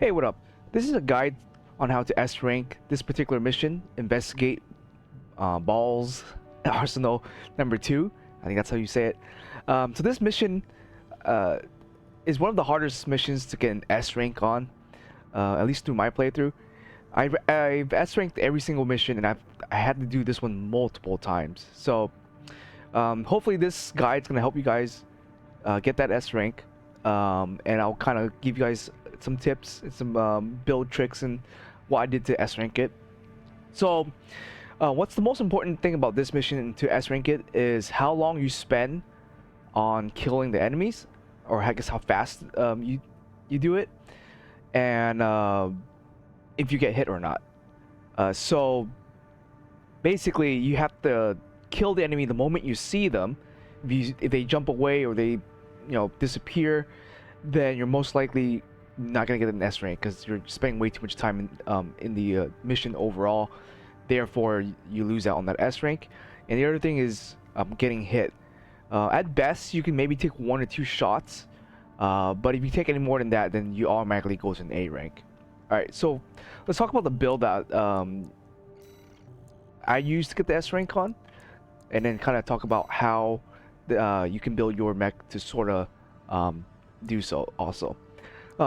Hey, what up? This is a guide on how to S rank this particular mission. Investigate BAWS Arsenal number 2. I think that's how you say it. So this mission is one of the hardest missions to get an S rank on, at least through my playthrough. I've S ranked every single mission, and I had to do this one multiple times. So hopefully this guide's gonna help you guys get that S rank, and I'll kind of give you guys some tips and some build tricks and what I did to S rank it. So what's the most important thing about this mission to S rank it is how long you spend on killing the enemies, or I guess how fast you do it, and if you get hit or not. So basically you have to kill the enemy the moment you see them. If they jump away or they disappear, then you're most likely not gonna get an S rank because you're spending way too much time in the mission overall. Therefore you lose out on that S rank. And the other thing is getting hit. At best you can maybe take 1 or 2 shots, but if you take any more than that, then you automatically go to an A rank. Alright, so let's talk about the build that I used to get the S rank on, and then kind of talk about how you can build your mech to sort of do so also.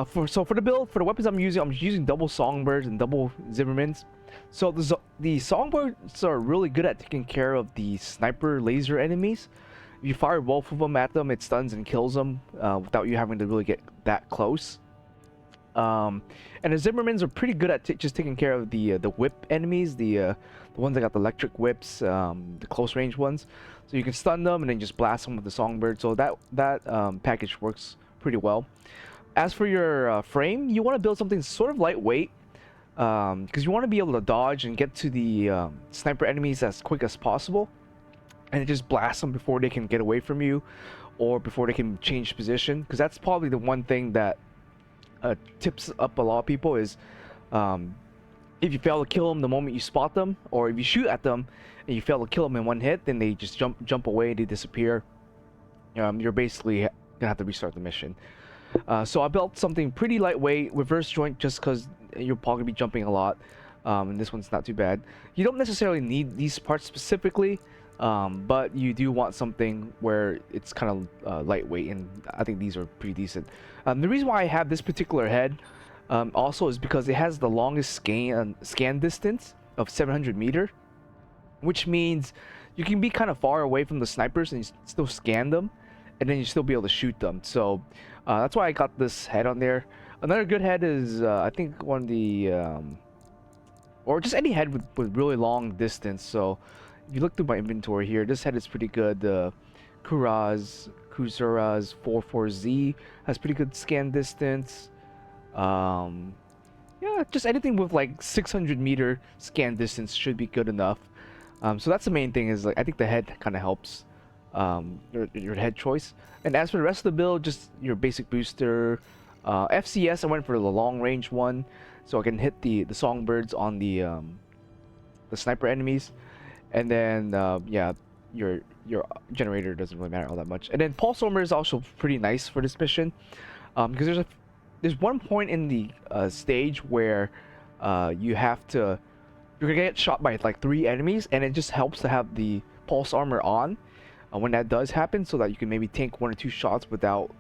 For the build, for the weapons I'm using double songbirds and double Zimmermans. So the songbirds are really good at taking care of the sniper laser enemies. If you fire both of them at them, it stuns and kills them without you having to really get that close. And the Zimmermans are pretty good at just taking care of the whip enemies, the ones that got the electric whips, the close range ones. So you can stun them and then just blast them with the songbird. So that package works pretty well. As for your frame, you want to build something sort of lightweight, because you want to be able to dodge and get to the sniper enemies as quick as possible, and just blast them before they can get away from you, or before they can change position. Because that's probably the one thing that tips up a lot of people is if you fail to kill them the moment you spot them, or if you shoot at them and you fail to kill them in one hit, then they just jump away, they disappear. You're basically gonna have to restart the mission. So I built something pretty lightweight, reverse joint, just because you'll probably be jumping a lot, and this one's not too bad. You don't necessarily need these parts specifically, but you do want something where it's kind of lightweight, and I think these are pretty decent. The reason why I have this particular head also is because it has the longest scan distance of 700 meters, which means you can be kind of far away from the snipers and you still scan them, and then you still be able to shoot them. So that's why I got this head on there. Another good head is I think one of the or just any head with really long distance. So if you look through my inventory here, this head is pretty good. The Kusura's 44Z has pretty good scan distance. Yeah, just anything with like 600 meter scan distance should be good enough. So that's the main thing, is like I think the head kind of helps your head choice. And as for the rest of the build, just your basic booster. FCS, I went for the long range one, so I can hit the songbirds on the sniper enemies. And then yeah, your generator doesn't really matter all that much. And then pulse armor is also pretty nice for this mission, because there's one point in the stage where you're gonna get shot by like 3 enemies, and it just helps to have the pulse armor on when that does happen, so that you can maybe tank 1 or 2 shots without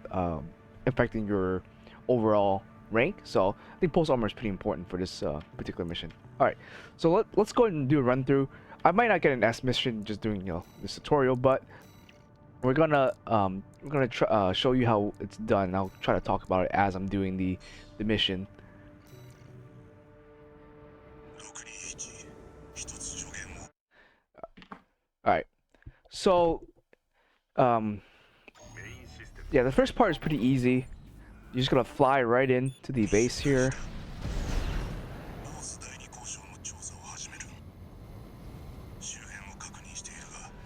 affecting your overall rank. So I think pulse armor is pretty important for this particular mission. All right, so let's go ahead and do a run through. I might not get an S mission just doing this tutorial, but we're gonna show you how it's done. I'll try to talk about it as I'm doing the mission. All right, so yeah, the first part is pretty easy. You're just gonna fly right into the base here.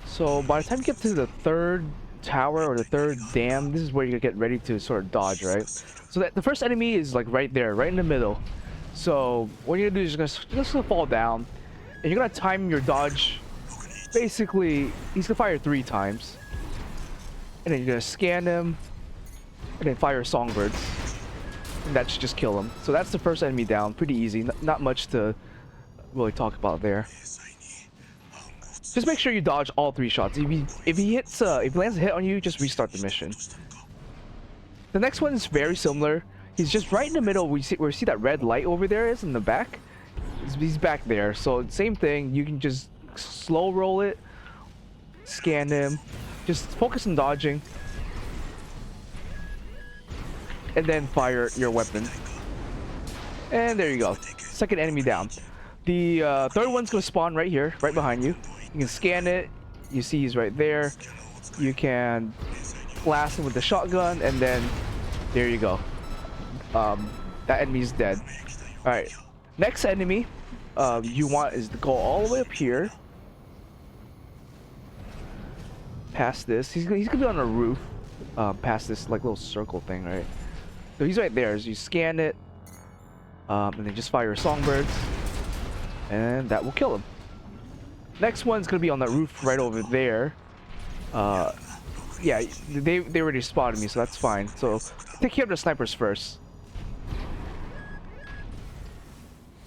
So by the time you get to the 3rd tower or the 3rd dam, this is where you get ready to sort of dodge, right? So that the first enemy is like right there, right in the middle. So what you're gonna do is you're just gonna fall down, and you're gonna time your dodge. Basically, he's gonna fire 3 times, and then you're gonna scan him, and then fire songbirds. and that should just kill him. So that's the first enemy down. Pretty easy. Not much to really talk about there. Just make sure you dodge all 3 shots. If he lands a hit on you, just restart the mission. The next one is very similar. He's just right in the middle. We see that red light over there is in the back. He's back there. So same thing. You can just slow roll it, scan him, just focus on dodging, and then fire your weapon. And there you go. Second enemy down. The third one's gonna spawn right here, right behind you. You can scan it. You see he's right there. You can blast him with the shotgun, and then there you go. That enemy's dead. All right. Next enemy you want is to go all the way up here. Past this. He's gonna be on a roof. Past this like little circle thing, right? So he's right there. As you scan it, and then just fire songbirds, and that will kill him. Next one's gonna be on that roof right over there. Yeah, they already spotted me, so that's fine. So take care of the snipers first.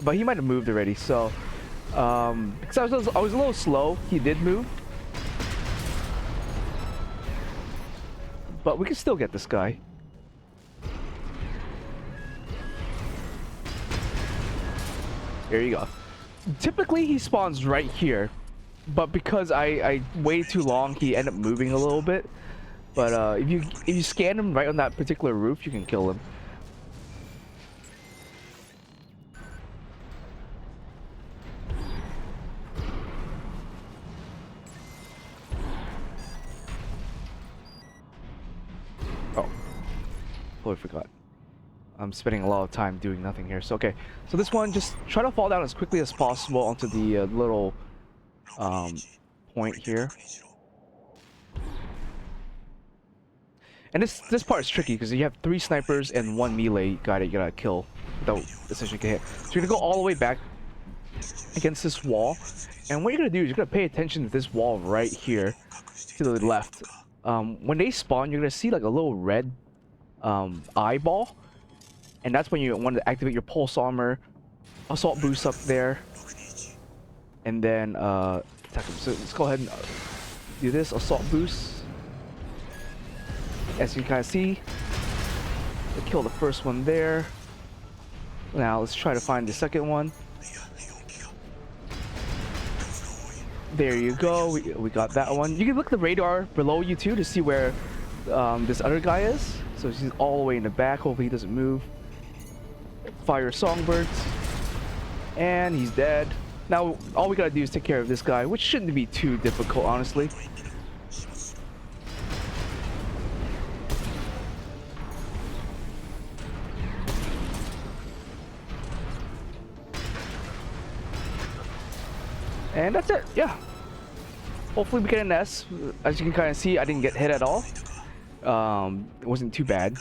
But he might have moved already, so because I was a little slow, he did move. But we can still get this guy. There you go. Typically he spawns right here, but because I waited too long, he ended up moving a little bit. But if you scan him right on that particular roof, you can kill him. Oh, totally forgot. I'm spending a lot of time doing nothing here. So okay, so this one, just try to fall down as quickly as possible onto the little point here. And this part is tricky because you have 3 snipers and 1 melee guy that you gotta kill without essentially getting hit. So you're gonna go all the way back against this wall, and what you're gonna do is you're gonna pay attention to this wall right here to the left. When they spawn, you're gonna see like a little red eyeball, and that's when you want to activate your pulse armor, assault boost up there, and then attack him. So let's go ahead and do this assault boost. As you can kind of see, we kill the first one there. Now let's try to find the second one. There you go. We got that one. You can look at the radar below you too to see where this other guy is. So he's all the way in the back. Hopefully he doesn't move. Fire songbirds, and he's dead. Now all we gotta do is take care of this guy, which shouldn't be too difficult, honestly. And that's it. Yeah. Hopefully we get an S. As you can kind of see, I didn't get hit at all. It wasn't too bad.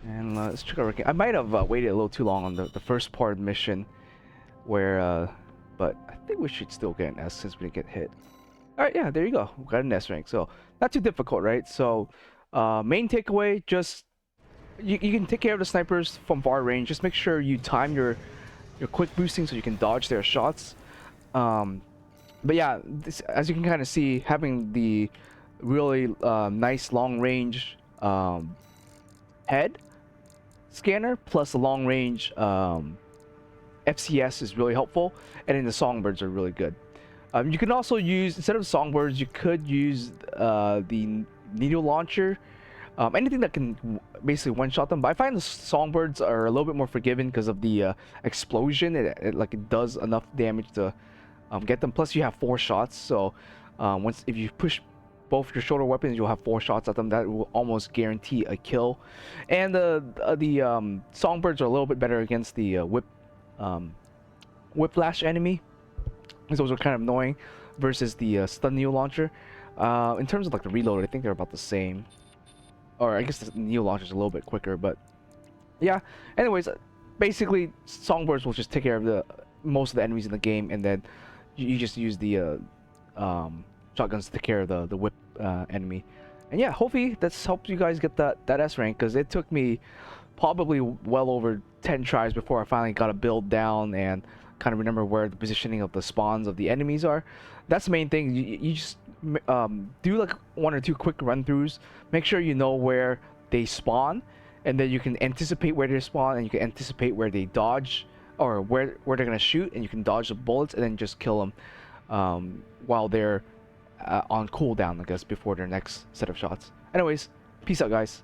And let's check out. I might have waited a little too long on the first part of the mission, where, but I think we should still get an S since we didn't get hit. All right, yeah, there you go. We got an S rank, so not too difficult, right? So, main takeaway: just you can take care of the snipers from far range. Just make sure you time your quick boosting so you can dodge their shots. But yeah, as you can kind of see, having the really nice long range head scanner plus the long range FCS is really helpful, and then the songbirds are really good. You can also use, instead of songbirds, you could use the needle launcher, anything that can basically one-shot them. But I find the songbirds are a little bit more forgiving because of the explosion. It does enough damage to get them. Plus you have 4 shots, so if you push both your shoulder weapons, you'll have 4 shots at them. That will almost guarantee a kill. And the songbirds are a little bit better against the whiplash enemy. Those are kind of annoying versus the stun needle launcher. In terms of like the reload, I think they're about the same. Or I guess the needle launcher is a little bit quicker, but yeah. Anyways, basically songbirds will just take care of the most of the enemies in the game, and then you just use the shotguns to take care of the whip enemy. And yeah, hopefully that's helped you guys get that S rank, because it took me probably well over 10 tries before I finally got a build down and kind of remember where the positioning of the spawns of the enemies are. That's the main thing. You just do like 1 or 2 quick run-throughs. Make sure you know where they spawn, and then you can anticipate where they spawn, and you can anticipate where they dodge, or where they're gonna shoot, and you can dodge the bullets and then just kill them while they're on cooldown, I guess, before their next set of shots. Anyways, peace out, guys.